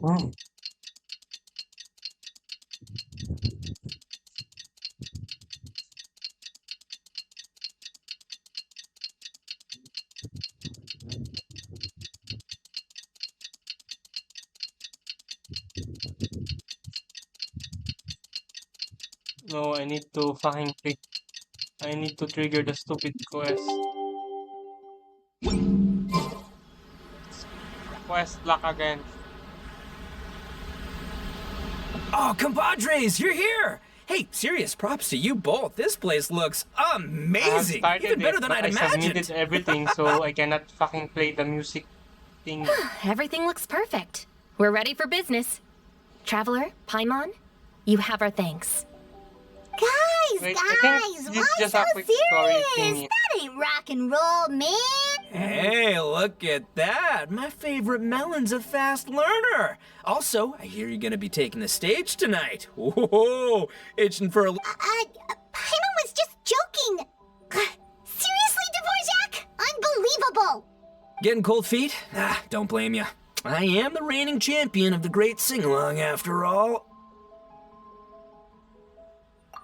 Oh. No, I need to fucking pick. I need to trigger the stupid quest. Quest luck again. Oh, compadres, you're here! Hey, serious props to you both. This place looks amazing! Even better than I'd imagined! I submitted everything, so I cannot fucking play the music thing. Everything looks perfect. We're ready for business. Traveler, Paimon, you have our thanks. Guys, why just so a quick story serious? thingy. That ain't rock and roll, man. Hey, look at that! My favorite melon's a fast learner! Also, I hear you're gonna be taking the stage tonight. Whoa, itching for a... Paimon was just joking. Seriously, Dvorak? Unbelievable. Getting cold feet? Ah, don't blame you. I am the reigning champion of the great sing-along after all.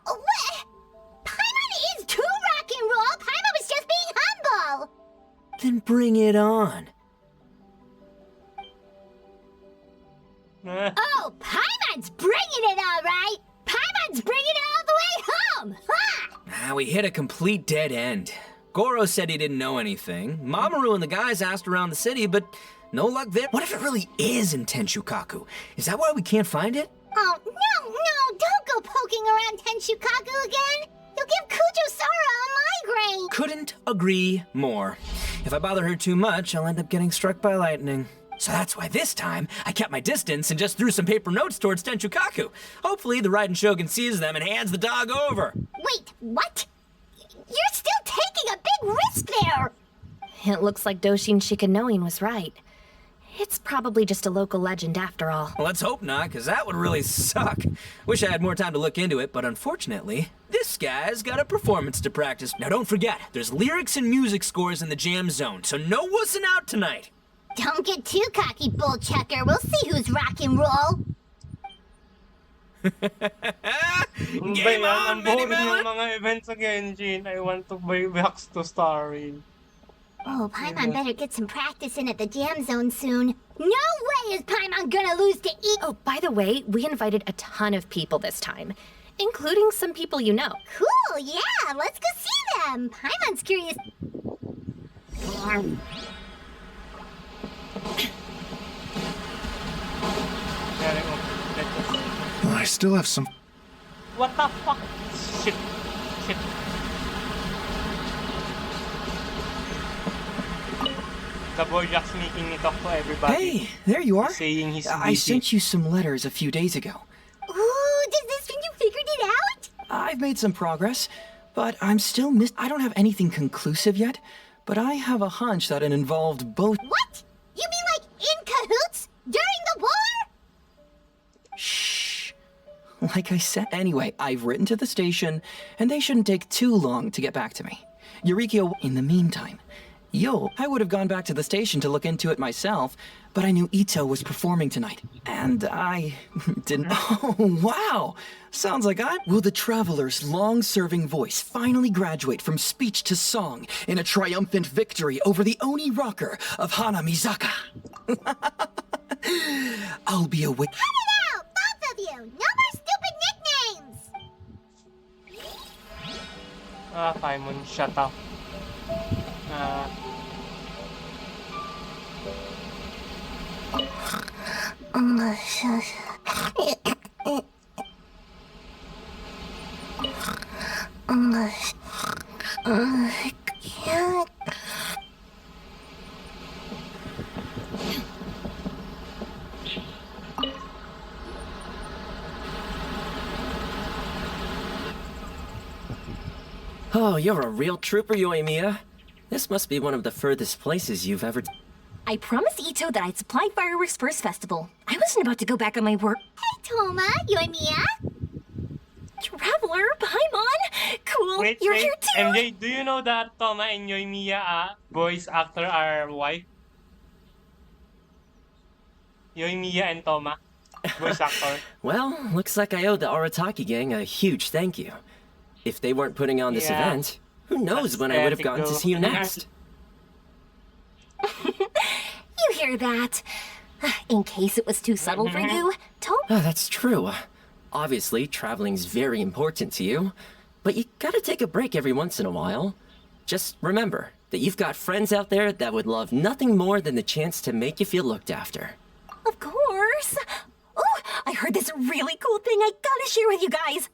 What? Paimon is too rock and roll. Paimon was just being humble. Then bring it on. Oh, Paimon's bringing it all right. Paimon's bringing it all the way home. Ha! We hit a complete dead end. Goro said he didn't know anything. Mamoru and the guys asked around the city, but no luck there. What if it really is in Tenshukaku? Is that why we can't find it? Oh, no, don't go poking around Tenshukaku again. You'll give Kujo-Sara a migraine. Couldn't agree more. If I bother her too much, I'll end up getting struck by lightning. So that's why this time, I kept my distance and just threw some paper notes towards Tenshukaku. Hopefully the Raiden Shogun sees them and hands the dog over. Wait, what? You're still taking a big risk there. It looks like Doshin Shikanoin was right. It's probably just a local legend after all. Well, let's hope not, because that would really suck. Wish I had more time to look into it, but unfortunately, this guy's got a performance to practice. Now don't forget, there's lyrics and music scores in the jam zone, so no wussing out tonight. Don't get too cocky, bullchucker. We'll see who's rock and roll. Game on, Mini Ang boring Melon! ng mga events sa Genshin. I want to buy back to starring. Oh, Paimon better get some practice in at the jam zone soon. No way is Paimon gonna lose to E- Oh, by the way, we invited a ton of people this time, including some people you know. Cool, yeah, let's go see them. Paimon's curious. I still have some... What the fuck? Shit. The boy just making me talk to everybody. Hey, there you are. Saying he's I busy. sent you some letters a few days ago. Ooh, does this mean you figured it out? I've made some progress, but I'm still I don't have anything conclusive yet, but I have a hunch that it involved both. What? You mean like in cahoots? During the war? Shh. Like I said. Anyway, I've written to the station, and they shouldn't take too long to get back to me. Eurykio, in the meantime, I would have gone back to the station to look into it myself, but I knew Ito was performing tonight, and I didn't. Oh, wow! Sounds like Will the Traveler's long-serving voice finally graduate from speech to song in a triumphant victory over the Oni rocker of Hanamizaka? I'll be a witness. Cut it out, both of you! No more stupid nicknames! Paimon, shut up. I can't. Oh, you're a real trooper, Yoimiya. This must be one of the furthest places you've ever... I promised Ito that I'd supply fireworks for his festival. I wasn't about to go back on my word. Hey, Toma, Yoimiya. Traveler, Paimon! Cool, Wait, you're wait. here too! MJ, do you know that Toma and Yoimiya, voice actor are wife? Yoimiya and Toma, voice actor. Well, looks like I owe the Arataki gang a huge thank you. If they weren't putting on this Yeah. event, who knows That's when I would have epic gotten to though. see you next. You hear that? In case it was too subtle for you, Oh, that's true. Obviously, traveling's very important to you, but you gotta take a break every once in a while. Just remember that you've got friends out there that would love nothing more than the chance to make you feel looked after. Of course. Oh, I heard this really cool thing I gotta share with you guys.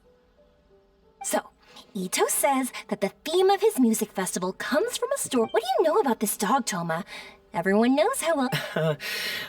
So, Ito says that the theme of his music festival comes from a store. What do you know about this dog, Toma? Everyone knows how well.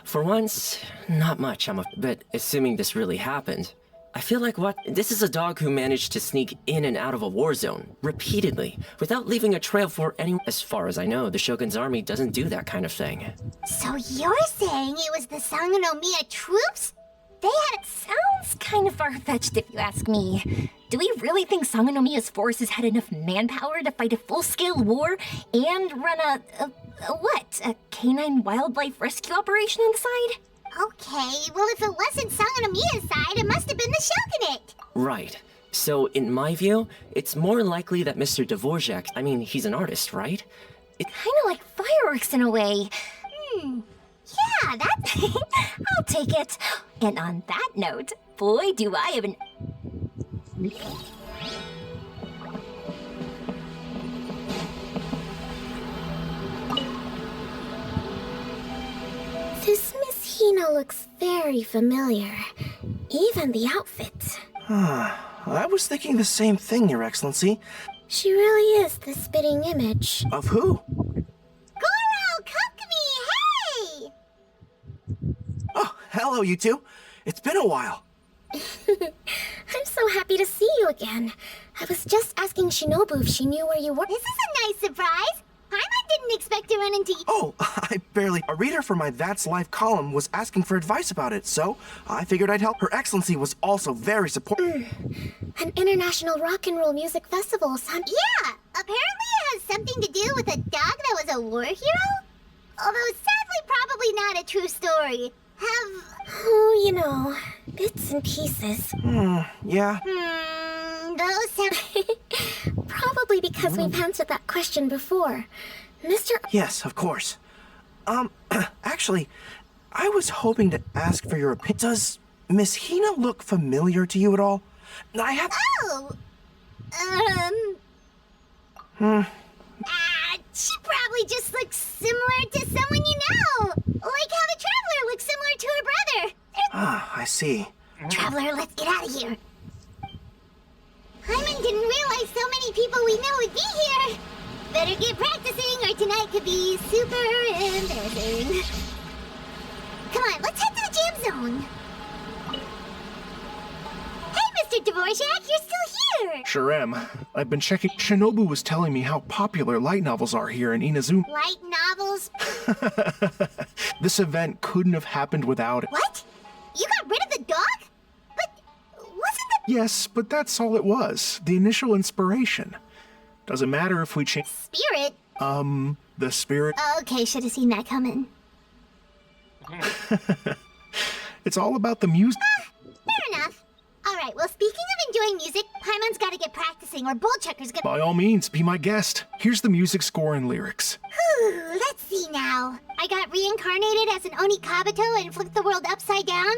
For once, not much, but assuming this really happened, I feel like this is a dog who managed to sneak in and out of a war zone repeatedly without leaving a trail for anyone. As far as I know, the Shogun's army doesn't do that kind of thing. So you're saying it was the Sangonomiya troops? They had it. Sounds kind of far-fetched if you ask me. Do we really think Sangonomiya's forces had enough manpower to fight a full-scale war and run a canine wildlife rescue operation on the side? Okay, well if it wasn't Sangonomiya's side, it must have been the Shogunate. Right. So, in my view, it's more likely that Mr. Dvorak, he's an artist, right? Kind of like fireworks in a way. Yeah, that's... I'll take it. And on that note, boy, do I have an... This Miss Hina looks very familiar. Even the outfit. I was thinking the same thing, Your Excellency. She really is the spitting image. Of who? Goro, Kokumi, hey! Oh, hello, you two. It's been a while. I'm so happy to see you again. I was just asking Shinobu if she knew where you were. This is a nice surprise. Paimon didn't expect to run into you. Oh, I barely... A reader for my That's Life column was asking for advice about it, so I figured I'd help. Her Excellency was also very supportive. An international rock and roll music festival, son. Yeah, apparently it has something to do with a dog that was a war hero? Although sadly probably not a true story. Oh, you know, bits and pieces. Yeah. Those sound... Probably because we've answered that question before. Mr. Yes, of course. Actually, I was hoping to ask for your opinion. Does Miss Hina look familiar to you at all? I have... Oh! She probably just looks similar to someone you know. Like how the Traveler looks similar to her brother. I see. Traveler, let's get out of here. Hyman didn't realize so many people we know would be here. Better get practicing or tonight could be super embarrassing. Come on, let's head to the jam zone. Hey, Mr. Dvorak, you're still here. Sure am. I've been checking. Shinobu was telling me how popular light novels are here in Inazuma. Light novels? This event couldn't have happened without it. What? You got rid of the dog? But wasn't the... Yes, but that's all it was. The initial inspiration. Doesn't matter if we change. Spirit? The spirit. Okay, should have seen that coming. It's all about the music. Fair enough. Alright, well, speaking of enjoying music, Paimon's gotta get practicing or Bullchucker's gonna... By all means, be my guest. Here's the music score and lyrics. Whew, let's see now. I got reincarnated as an Oni Kabuto and flipped the world upside down?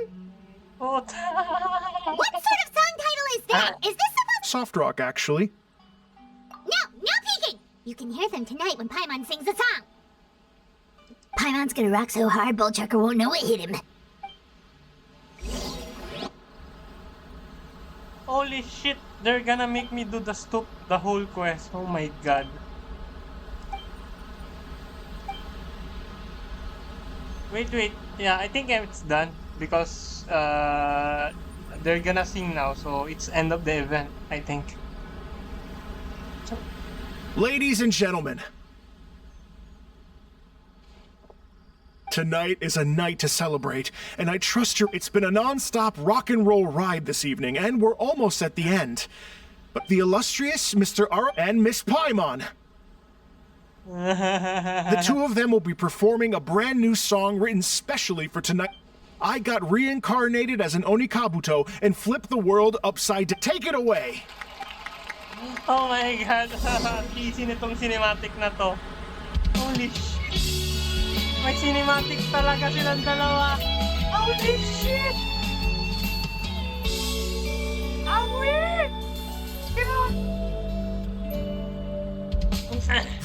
What sort of song title is that? Is this supposed... Soft rock, actually. No peeking! You can hear them tonight when Paimon sings the song. Paimon's gonna rock so hard, Bullchucker won't know it hit him. Holy shit, they're gonna make me do the whole quest. Oh my god. Wait. Yeah, I think it's done because they're gonna sing now, so it's end of the event, I think. Ladies and gentlemen, Tonight is a night to celebrate, and I trust it's been a non-stop rock and roll ride this evening, and we're almost at the end. But the illustrious Mr. and Miss Paimon. The two of them will be performing a brand new song written specially for tonight. I got reincarnated as an Onikabuto and flipped the world upside down. Take it away! Oh my god, easy nitong cinematic na to. Holy shit! May cinematic talaga silang dalawa. Holy shit! Ang weird!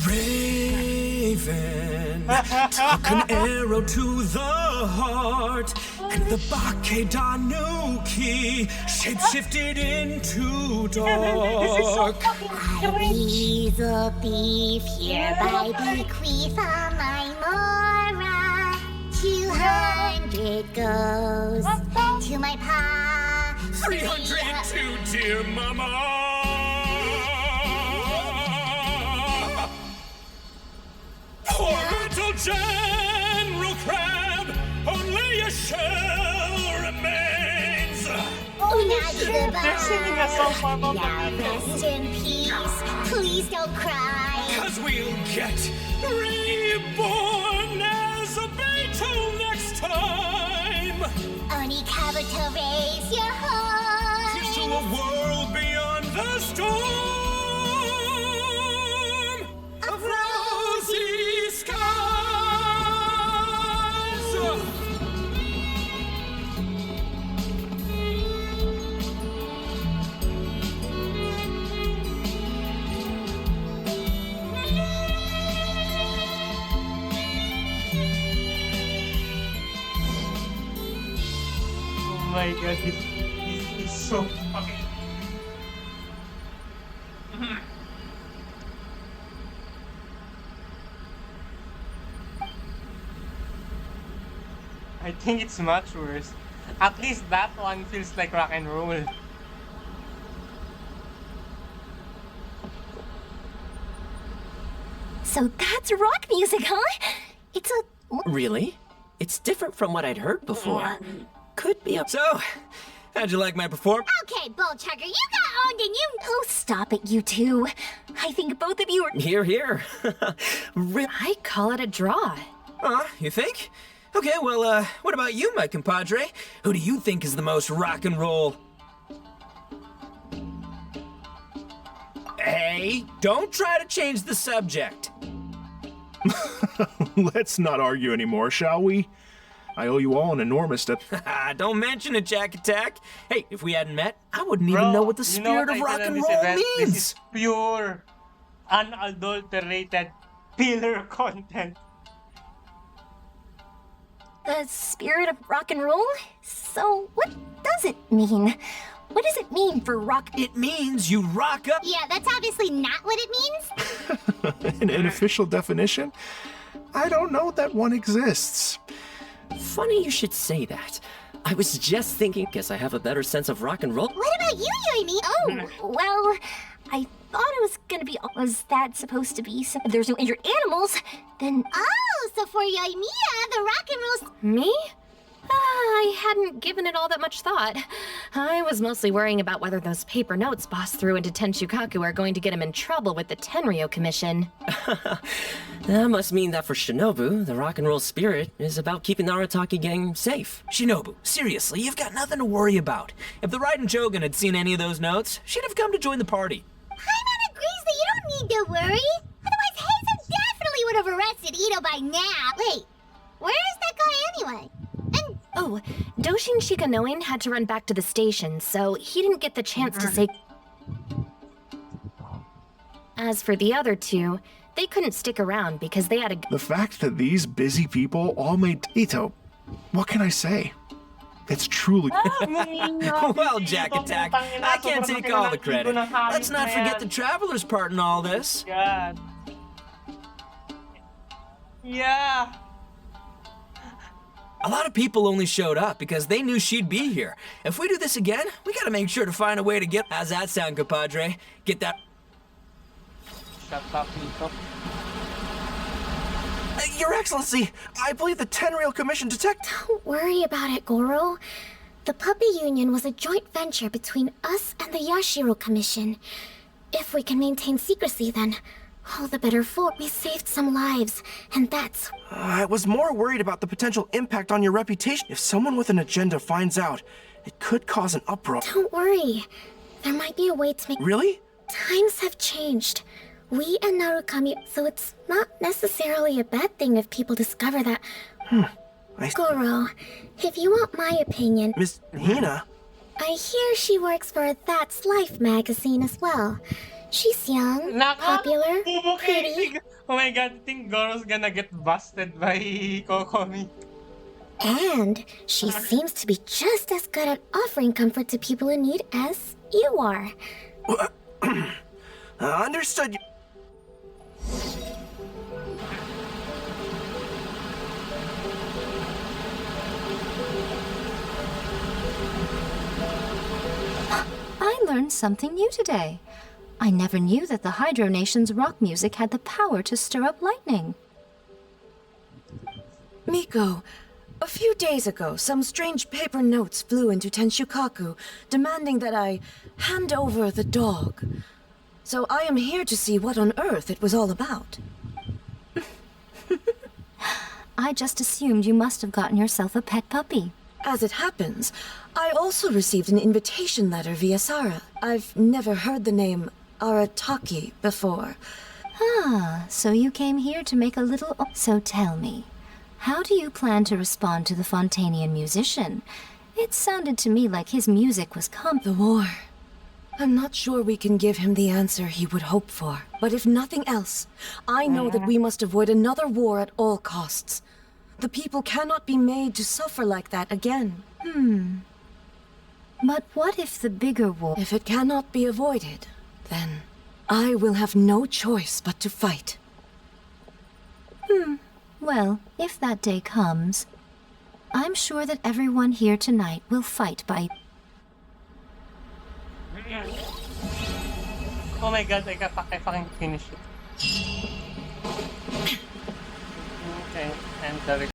Raven took an arrow to the heart, and the Bakedanuki shapeshifted into dark. Weasel thief, hereby bequeath all my mora. 200 goes to my pa. 302, dear mama. Poor little General Crab, only a shell remains. They're singing a song for Mama. Now rest in peace. Please don't cry. 'Cause we'll get reborn as a Beetle next time. Onikabuto, raise your heart. Here's to a world beyond the storm of rosy skies. Oh my god, he's so fucking... I think it's much worse. At least that one feels like rock and roll. So that's rock music, huh? It's a... Really? It's different from what I'd heard before. Could be a... So, how'd you like my performance? Okay, Bullchugger, you got owned and you... Oh, stop it, you two. I think both of you are... Here, here. I call it a draw. You think? Okay, well, what about you, my compadre? Who do you think is the most rock and roll? Hey, don't try to change the subject. Let's not argue anymore, shall we? I owe you all an enormous debt. Don't mention it, Jack Attack. Hey, if we hadn't met, I wouldn't even know what the spirit of rock and roll This means. is pure, unadulterated pillar content. The spirit of rock and roll? So, what does it mean? What does it mean for rock? It means you rock up. Yeah, that's obviously not what it means. An official definition? I don't know that one exists. Funny you should say that. I was just thinking, guess I have a better sense of rock and roll. What about you, Yumi? Oh, well, I thought it was gonna be... Was that supposed to be... If there's no injured animals, then... Oh, so for Yoimiya, the rock and roll... Me? I hadn't given it all that much thought. I was mostly worrying about whether those paper notes Boss threw into Tenchukaku are going to get him in trouble with the Tenryo Commission. That must mean that for Shinobu, the rock and roll spirit is about keeping the Arataki gang safe. Shinobu, seriously, you've got nothing to worry about. If the Raiden Shogun had seen any of those notes, she'd have come to join the party. Paimon agrees that you don't need to worry. Otherwise, Heizo definitely would have arrested Ito by now. Wait, where is that guy anyway? And Oh, Doshin Shikanoin had to run back to the station, so he didn't get the chance to say... As for the other two, they couldn't stick around because they had a... The fact that these busy people all made Ito, what can I say? It's truly... Well, Jack Attack, I can't take all the credit. Let's not forget the Traveler's part in all this. God. Yeah. A lot of people only showed up because they knew she'd be here. If we do this again, we gotta make sure to find a way to get... How's that sound, compadre? Get that... Shut up, Ito. Your Excellency, I believe the Tenryou Commission Don't worry about it, Goro. The Puppy Union was a joint venture between us and the Yashiro Commission. If we can maintain secrecy, then all the better for. We saved some lives, and that's... I was more worried about the potential impact on your reputation. If someone with an agenda finds out, it could cause an uproar. Don't worry. There might be a way to make... Really? Times have changed. We and Narukami, so it's not necessarily a bad thing if people discover that... Goro, if you want my opinion... Miss Hina? I hear she works for That's Life magazine as well. She's young, popular, pretty, Oh my god, I think Goro's gonna get busted by Kokomi. and she seems to be just as good at offering comfort to people in need as you are. Understood. I learned something new today. I never knew that the Hydro Nation's rock music had the power to stir up lightning. Miko, a few days ago, some strange paper notes flew into Tenshukaku, demanding that I hand over the dog. So I am here to see what on earth it was all about. I just assumed you must have gotten yourself a pet puppy. As it happens, I also received an invitation letter via Sara. I've never heard the name Arataki before. Ah, so you came here to make a little... So tell me, how do you plan to respond to the Fontanian musician? It sounded to me like his music was The war. I'm not sure we can give him the answer he would hope for. But if nothing else, I know that we must avoid another war at all costs. The people cannot be made to suffer like that again. But what if the bigger war... If it cannot be avoided, then I will have no choice but to fight. Well, if that day comes, I'm sure that everyone here tonight will fight by... Oh my god, I fucking finished it. Okay, and the